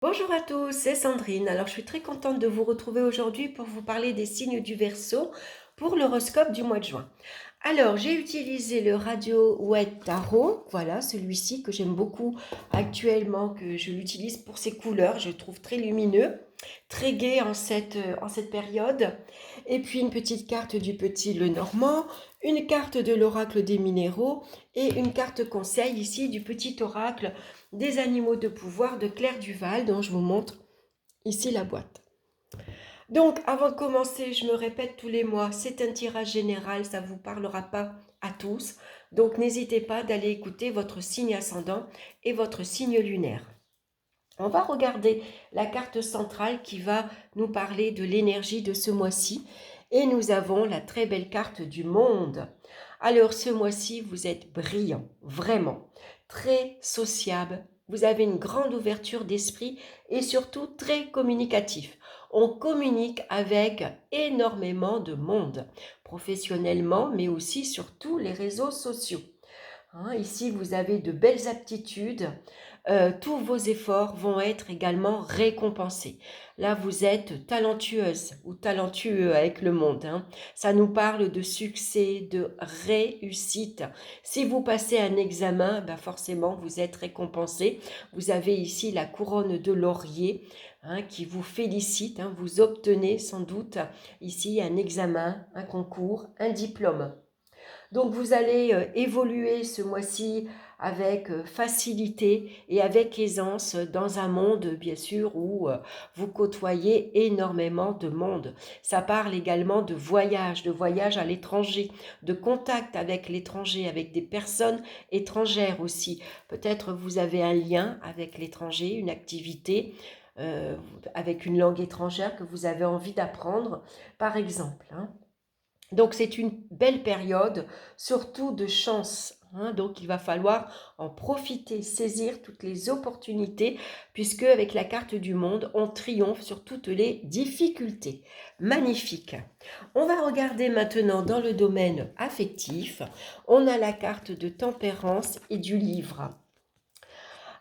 Bonjour à tous, c'est Sandrine. Alors, je suis très contente de vous retrouver aujourd'hui pour vous parler des signes du Verseau pour l'horoscope du mois de juin. Alors, j'ai utilisé le Radio Oued Tarot, voilà, celui-ci que j'aime beaucoup actuellement, que je l'utilise pour ses couleurs, je le trouve très lumineux, très gai en cette période. Et puis une petite carte du Petit Lenormand, une carte de l'oracle des minéraux et une carte conseil ici du Petit Oracle des animaux de pouvoir de Claire Duval, dont je vous montre ici la boîte. Donc, avant de commencer, je me répète tous les mois, c'est un tirage général, ça ne vous parlera pas à tous. Donc, n'hésitez pas d'aller écouter votre signe ascendant et votre signe lunaire. On va regarder la carte centrale qui va nous parler de l'énergie de ce mois-ci. Et nous avons la très belle carte du monde. Alors, ce mois-ci, vous êtes brillant, vraiment, très sociable. Vous avez une grande ouverture d'esprit et surtout très communicatif. On communique avec énormément de monde, professionnellement, mais aussi sur tous les réseaux sociaux. Ici, vous avez de belles aptitudes. Tous vos efforts vont être également récompensés. Là, vous êtes talentueuse ou talentueux avec le monde. Ça nous parle de succès, de réussite. Si vous passez un examen, ben forcément, vous êtes récompensé. Vous avez ici la couronne de laurier qui vous félicite. Vous obtenez sans doute ici un examen, un concours, un diplôme. Donc vous allez évoluer ce mois-ci avec facilité et avec aisance dans un monde bien sûr où vous côtoyez énormément de monde. Ça parle également de voyage à l'étranger, de contact avec l'étranger, avec des personnes étrangères aussi. Peut-être vous avez un lien avec l'étranger, une activité avec une langue étrangère que vous avez envie d'apprendre, par exemple. Donc c'est une belle période, surtout de chance. Donc il va falloir en profiter, saisir toutes les opportunités, puisque avec la carte du monde, on triomphe sur toutes les difficultés. Magnifique. On va regarder maintenant dans le domaine affectif. On a la carte de tempérance et du livre.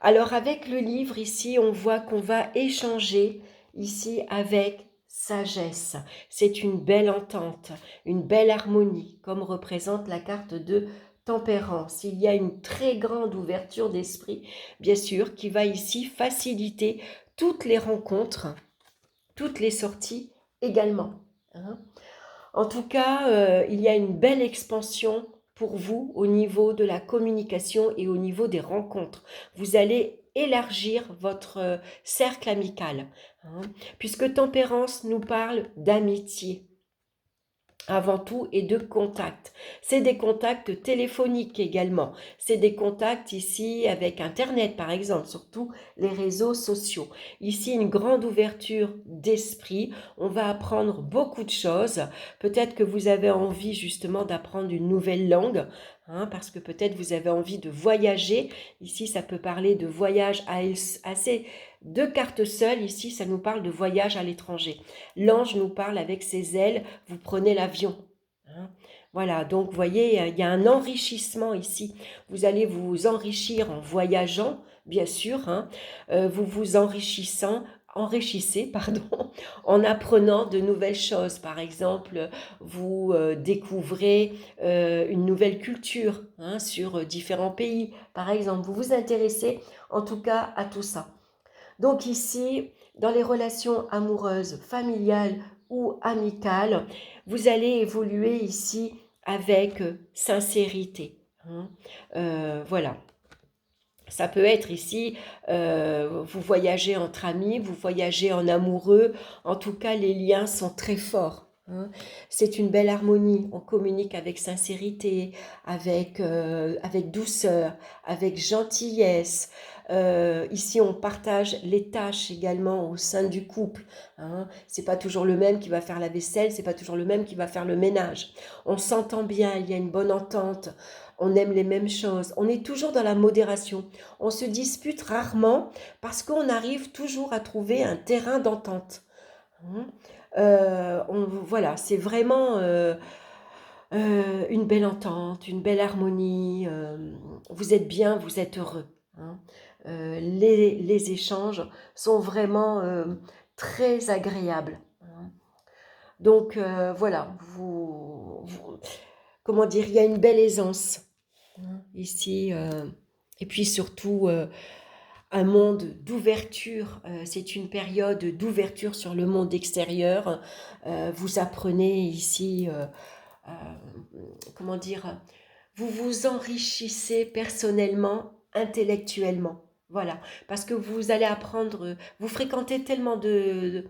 Alors avec le livre ici, on voit qu'on va échanger ici avec sagesse. C'est une belle entente, une belle harmonie, comme représente la carte de tempérance. Il y a une très grande ouverture d'esprit, bien sûr, qui va ici faciliter toutes les rencontres, toutes les sorties également. En tout cas, il y a une belle expansion pour vous au niveau de la communication et au niveau des rencontres. Vous allez élargir votre cercle amical, hein, puisque tempérance nous parle d'amitié avant tout et de contacts. C'est des contacts téléphoniques également. C'est des contacts ici avec Internet par exemple, surtout les réseaux sociaux. Ici, une grande ouverture d'esprit. On va apprendre beaucoup de choses. Peut-être que vous avez envie justement d'apprendre une nouvelle langue. Parce que peut-être vous avez envie de voyager. Ici, ça peut parler de voyage assez deux cartes seules. Ici, ça nous parle de voyage à l'étranger. L'ange nous parle avec ses ailes, vous prenez l'avion. Voilà, donc vous voyez, il y a un enrichissement ici. Vous allez vous enrichir en voyageant, bien sûr. Vous vous enrichissez, pardon, en apprenant de nouvelles choses. Par exemple, vous découvrez une nouvelle culture sur différents pays. Par exemple, vous vous intéressez en tout cas à tout ça. Donc ici, dans les relations amoureuses, familiales ou amicales, vous allez évoluer ici avec sincérité. Voilà. Ça peut être ici, vous voyagez entre amis, vous voyagez en amoureux. En tout cas, les liens sont très forts. C'est une belle harmonie. On communique avec sincérité, avec douceur, avec gentillesse. Ici, on partage les tâches également au sein du couple. C'est pas toujours le même qui va faire la vaisselle, c'est pas toujours le même qui va faire le ménage. On s'entend bien, il y a une bonne entente. On aime les mêmes choses. On est toujours dans la modération. On se dispute rarement parce qu'on arrive toujours à trouver un terrain d'entente. Voilà, c'est vraiment une belle entente, une belle harmonie. Vous êtes bien, vous êtes heureux. les échanges sont vraiment très agréables, hein. Donc voilà, comment dire, il y a une belle aisance, hein, ici. Et puis surtout, un monde d'ouverture. C'est une période d'ouverture sur le monde extérieur. Vous apprenez ici, euh, comment dire, vous vous enrichissez personnellement, intellectuellement. Voilà, parce que vous allez apprendre, vous fréquentez tellement de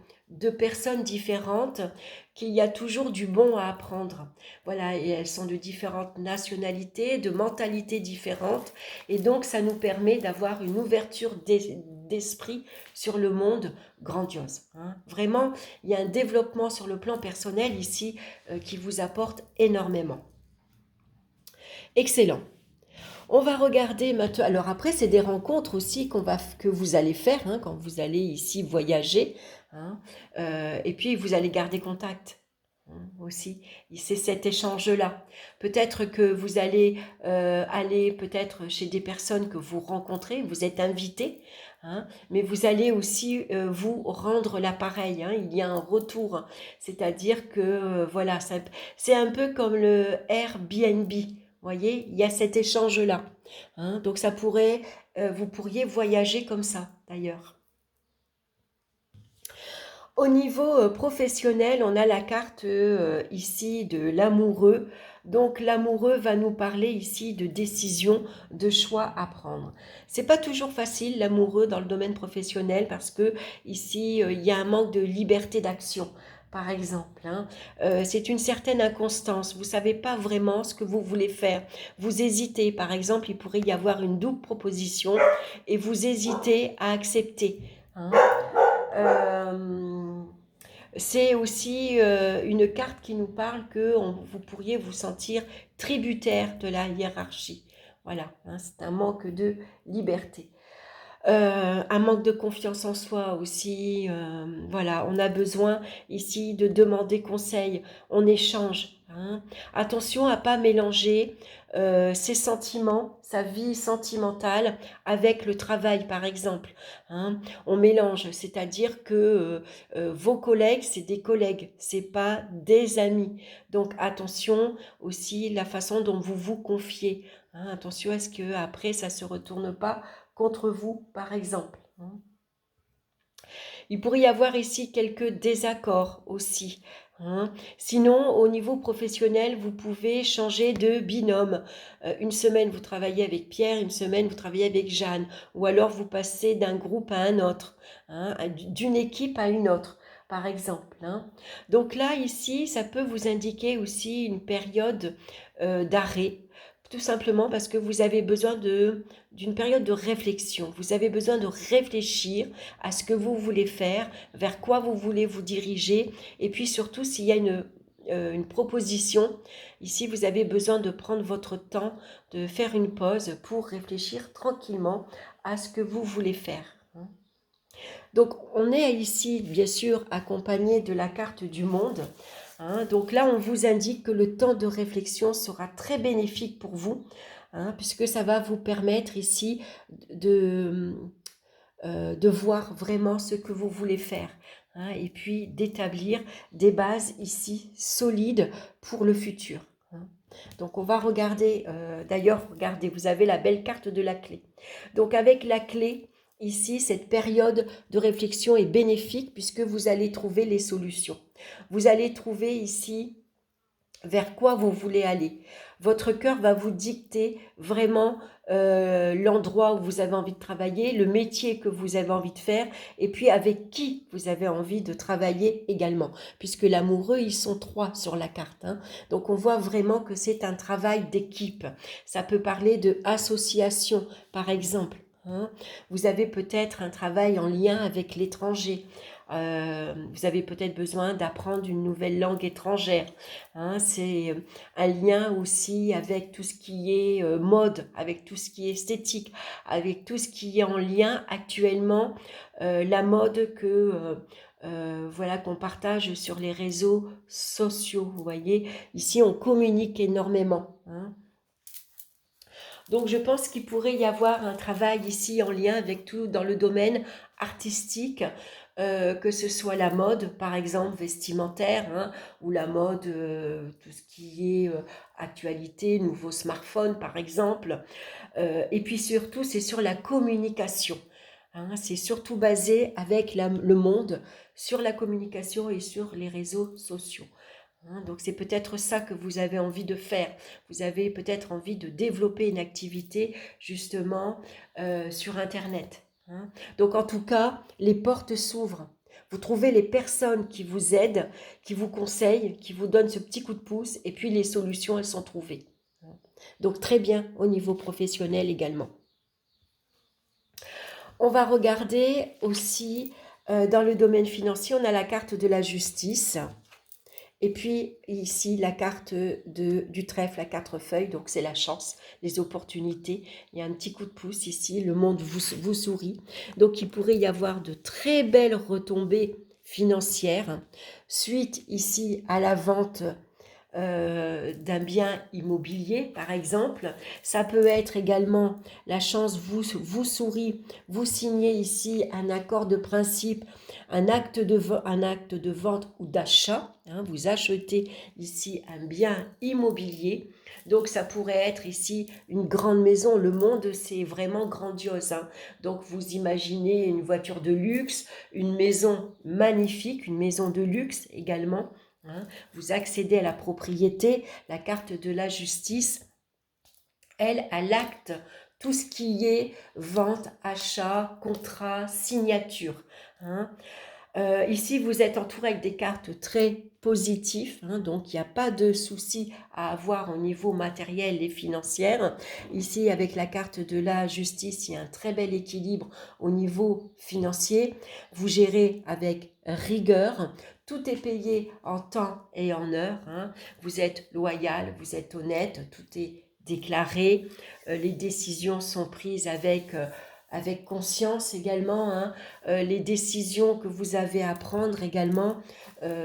personnes différentes qu'il y a toujours du bon à apprendre. Voilà, et elles sont de différentes nationalités, de mentalités différentes, et donc ça nous permet d'avoir une ouverture d'esprit sur le monde grandiose, hein. Vraiment, il y a un développement sur le plan personnel ici qui vous apporte énormément. Excellent. On va regarder maintenant. Alors après, c'est des rencontres aussi que vous allez faire, hein, quand vous allez ici voyager, hein. Et puis vous allez garder contact, hein, aussi. C'est cet échange-là. Peut-être que vous allez aller peut-être chez des personnes que vous rencontrez, vous êtes invité, hein, mais vous allez aussi vous rendre l'appareil, hein. Il y a un retour, c'est-à-dire que voilà, c'est un peu comme le Airbnb. Voyez, il y a cet échange-là, hein. Donc ça pourrait, vous pourriez voyager comme ça, d'ailleurs. Au niveau professionnel, on a la carte ici de l'amoureux. Donc l'amoureux va nous parler ici de décision, de choix à prendre. C'est pas toujours facile l'amoureux dans le domaine professionnel parce que ici il y a un manque de liberté d'action. Par exemple, hein. C'est une certaine inconstance. Vous savez pas vraiment ce que vous voulez faire. Vous hésitez. Par exemple, il pourrait y avoir une double proposition et vous hésitez à accepter, hein. Euh, c'est aussi une carte qui nous parle que vous pourriez vous sentir tributaire de la hiérarchie. Voilà, hein, c'est un manque de liberté. Un manque de confiance en soi aussi. Voilà, on a besoin ici de demander conseil. On échange, hein. Attention à pas mélanger ses sentiments, sa vie sentimentale avec le travail, par exemple, hein. On mélange, c'est-à-dire que vos collègues, c'est des collègues, c'est pas des amis. Donc attention aussi la façon dont vous vous confiez, hein. Attention à ce que après ça se retourne pas contre vous, par exemple, hein. Il pourrait y avoir ici quelques désaccords aussi, hein. Sinon, au niveau professionnel, vous pouvez changer de binôme. Une semaine, vous travaillez avec Pierre, une semaine, vous travaillez avec Jeanne. Ou alors, vous passez d'un groupe à un autre, hein, d'une équipe à une autre, par exemple, hein. Donc là, ici, ça peut vous indiquer aussi une période d'arrêt. Tout simplement parce que vous avez besoin d'une période de réflexion. Vous avez besoin de réfléchir à ce que vous voulez faire, vers quoi vous voulez vous diriger, et puis surtout s'il y a une proposition, ici vous avez besoin de prendre votre temps, de faire une pause pour réfléchir tranquillement à ce que vous voulez faire, hein. Donc on est ici bien sûr accompagné de la carte du monde, hein. Donc là on vous indique que le temps de réflexion sera très bénéfique pour vous, hein, puisque ça va vous permettre ici de de voir vraiment ce que vous voulez faire, hein, et puis d'établir des bases ici solides pour le futur, hein. Donc on va regarder, d'ailleurs, regardez, vous avez la belle carte de la clé. Donc avec la clé, ici, cette période de réflexion est bénéfique puisque vous allez trouver les solutions. Vous allez trouver ici vers quoi vous voulez aller. Votre cœur va vous dicter vraiment l'endroit où vous avez envie de travailler, le métier que vous avez envie de faire, et puis avec qui vous avez envie de travailler également. Puisque l'amoureux, ils sont trois sur la carte, hein. Donc on voit vraiment que c'est un travail d'équipe. Ça peut parler de association, par exemple, hein. Vous avez peut-être un travail en lien avec l'étranger. Vous avez peut-être besoin d'apprendre une nouvelle langue étrangère, hein. C'est un lien aussi avec tout ce qui est mode, avec tout ce qui est esthétique, avec tout ce qui est en lien actuellement, la mode que voilà qu'on partage sur les réseaux sociaux. Vous voyez, ici on communique énormément, hein. Donc je pense qu'il pourrait y avoir un travail ici en lien avec tout dans le domaine artistique, que ce soit la mode, par exemple, vestimentaire, hein, ou la mode, tout ce qui est actualité, nouveau smartphone, par exemple. Et puis surtout, c'est sur la communication. Hein, c'est surtout basé avec le monde sur la communication et sur les réseaux sociaux. Hein, donc c'est peut-être ça que vous avez envie de faire. Vous avez peut-être envie de développer une activité justement sur Internet. Hein. Donc en tout cas, les portes s'ouvrent. Vous trouvez les personnes qui vous aident, qui vous conseillent, qui vous donnent ce petit coup de pouce, et puis les solutions, elles sont trouvées. Donc très bien au niveau professionnel également. On va regarder aussi dans le domaine financier, on a la carte de la justice. Et puis ici, la carte du trèfle à 4 feuilles, donc c'est la chance, les opportunités. Il y a un petit coup de pouce ici, le monde vous sourit. Donc il pourrait y avoir de très belles retombées financières suite ici à la vente d'un bien immobilier, par exemple. Ça peut être également la chance vous sourit, vous signez ici un accord de principe, un acte de vente ou d'achat. Hein, vous achetez ici un bien immobilier. Donc ça pourrait être ici une grande maison. Le monde, c'est vraiment grandiose. Hein. Donc vous imaginez une voiture de luxe, une maison magnifique, une maison de luxe également. Hein, vous accédez à la propriété, la carte de la justice, elle, à l'acte, tout ce qui est vente, achat, contrat, signature. Hein. Ici, vous êtes entouré avec des cartes très positives, hein, donc il n'y a pas de souci à avoir au niveau matériel et financier. Ici, avec la carte de la justice, il y a un très bel équilibre au niveau financier. Vous gérez avec rigueur. Tout est payé en temps et en heure. Hein. Vous êtes loyal, vous êtes honnête, tout est déclaré. Les décisions sont prises avec conscience également. Hein. Les décisions que vous avez à prendre également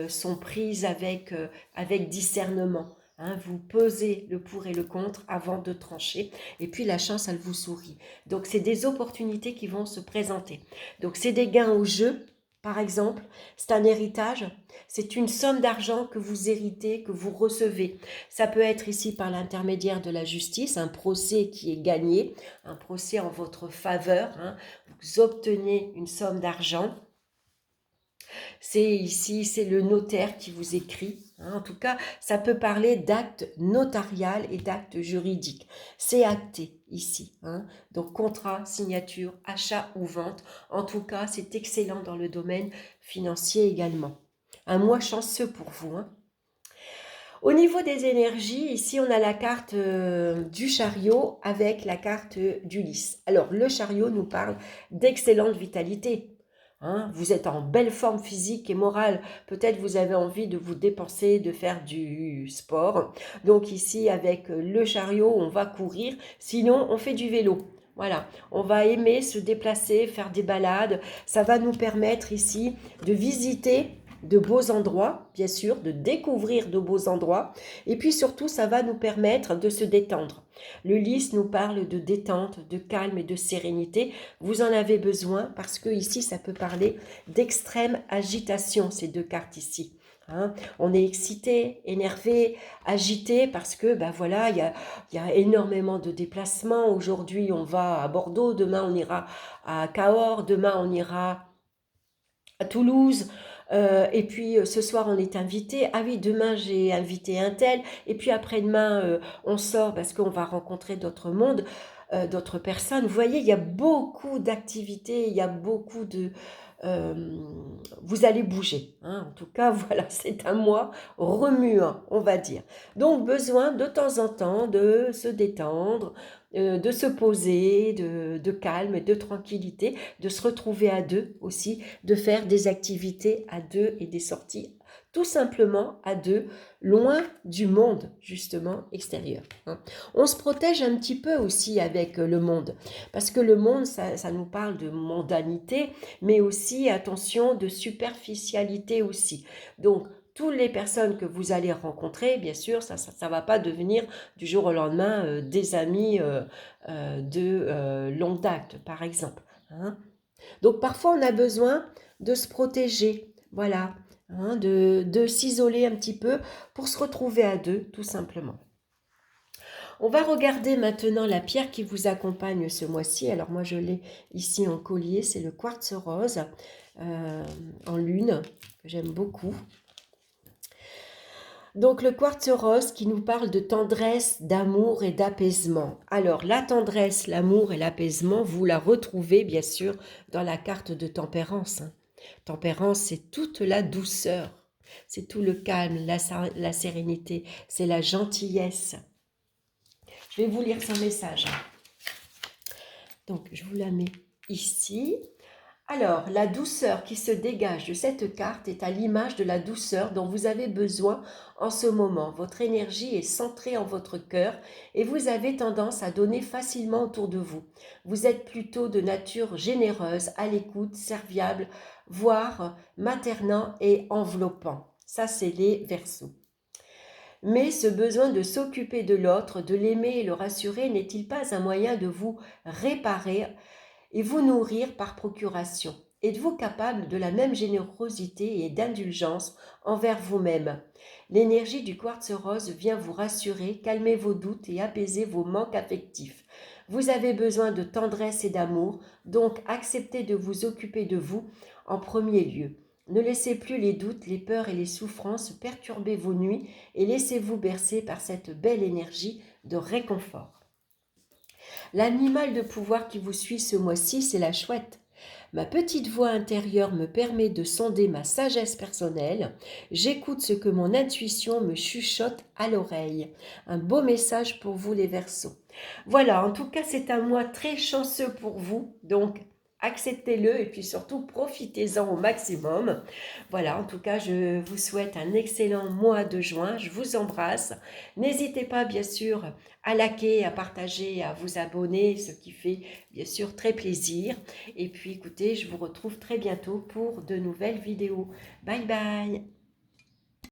sont prises avec discernement. Hein. Vous pesez le pour et le contre avant de trancher. Et puis la chance, elle vous sourit. Donc c'est des opportunités qui vont se présenter. Donc c'est des gains au jeu. Par exemple, c'est un héritage, c'est une somme d'argent que vous héritez, que vous recevez. Ça peut être ici par l'intermédiaire de la justice, un procès qui est gagné, un procès en votre faveur. Hein. Vous obtenez une somme d'argent. C'est ici, c'est le notaire qui vous écrit. Hein. En tout cas, ça peut parler d'acte notarial et d'acte juridique. C'est acté ici. Hein. Donc, contrat, signature, achat ou vente. En tout cas, c'est excellent dans le domaine financier également. Un mois chanceux pour vous. Hein. Au niveau des énergies, ici on a la carte du chariot avec la carte du lys. Alors le chariot nous parle d'excellente vitalité. Hein, vous êtes en belle forme physique et morale. Peut-être vous avez envie de vous dépenser, de faire du sport. Donc ici avec le chariot, on va courir. Sinon, on fait du vélo. Voilà, on va aimer se déplacer, faire des balades. Ça va nous permettre ici de visiter de beaux endroits, bien sûr, de découvrir de beaux endroits. Et puis surtout, ça va nous permettre de se détendre. Le lys nous parle de détente, de calme et de sérénité. Vous en avez besoin parce que ici, ça peut parler d'extrême agitation, ces deux cartes ici. Hein, on est excité, énervé, agité parce que ben voilà, il y a énormément de déplacements. Aujourd'hui, on va à Bordeaux, demain on ira à Cahors, demain on ira à Toulouse. Et puis ce soir on est invité. Ah oui, demain j'ai invité un tel. Et puis après-demain on sort parce qu'on va rencontrer d'autres mondes, d'autres personnes. Vous voyez, il y a beaucoup d'activités, il y a beaucoup de... euh, vous allez bouger. Hein. En tout cas, voilà, c'est un mois remuant, on va dire. Donc besoin de temps en temps de se détendre, de se poser, de calme et de tranquillité, de se retrouver à deux aussi, de faire des activités à deux et des sorties tout simplement à deux, loin du monde justement extérieur. Hein. On se protège un petit peu aussi avec le monde, parce que le monde, ça nous parle de mondanité, mais aussi, attention, de superficialité aussi. Donc, toutes les personnes que vous allez rencontrer, bien sûr, ça va pas devenir du jour au lendemain des amis de longue date, par exemple, hein. Donc parfois on a besoin de se protéger, voilà, hein, de s'isoler un petit peu pour se retrouver à deux, tout simplement. On va regarder maintenant la pierre qui vous accompagne ce mois-ci. Alors moi je l'ai ici en collier, c'est le quartz rose en lune, que j'aime beaucoup. Donc le quartz rose qui nous parle de tendresse, d'amour et d'apaisement. Alors la tendresse, l'amour et l'apaisement, vous la retrouvez bien sûr dans la carte de tempérance, hein. Tempérance, c'est toute la douceur, c'est tout le calme, la sérénité, c'est la gentillesse. Je vais vous lire son message. Donc je vous la mets ici. Alors, la douceur qui se dégage de cette carte est à l'image de la douceur dont vous avez besoin en ce moment. Votre énergie est centrée en votre cœur et vous avez tendance à donner facilement autour de vous. Vous êtes plutôt de nature généreuse, à l'écoute, serviable, voire maternant et enveloppant. Ça, c'est les Verseaux. Mais ce besoin de s'occuper de l'autre, de l'aimer et le rassurer, n'est-il pas un moyen de vous réparer et vous nourrir par procuration? Êtes-vous capable de la même générosité et d'indulgence envers vous-même? L'énergie du quartz rose vient vous rassurer, calmer vos doutes et apaiser vos manques affectifs. Vous avez besoin de tendresse et d'amour, donc acceptez de vous occuper de vous en premier lieu. Ne laissez plus les doutes, les peurs et les souffrances perturber vos nuits et laissez-vous bercer par cette belle énergie de réconfort. L'animal de pouvoir qui vous suit ce mois-ci, c'est la chouette. Ma petite voix intérieure me permet de sonder ma sagesse personnelle. J'écoute ce que mon intuition me chuchote à l'oreille. Un beau message pour vous les Verseaux. Voilà, en tout cas, c'est un mois très chanceux pour vous. Donc, acceptez-le et puis surtout, profitez-en au maximum. Voilà, en tout cas, je vous souhaite un excellent mois de juin. Je vous embrasse. N'hésitez pas, bien sûr, à liker, à partager, à vous abonner, ce qui fait bien sûr très plaisir. Et puis écoutez, je vous retrouve très bientôt pour de nouvelles vidéos. Bye bye!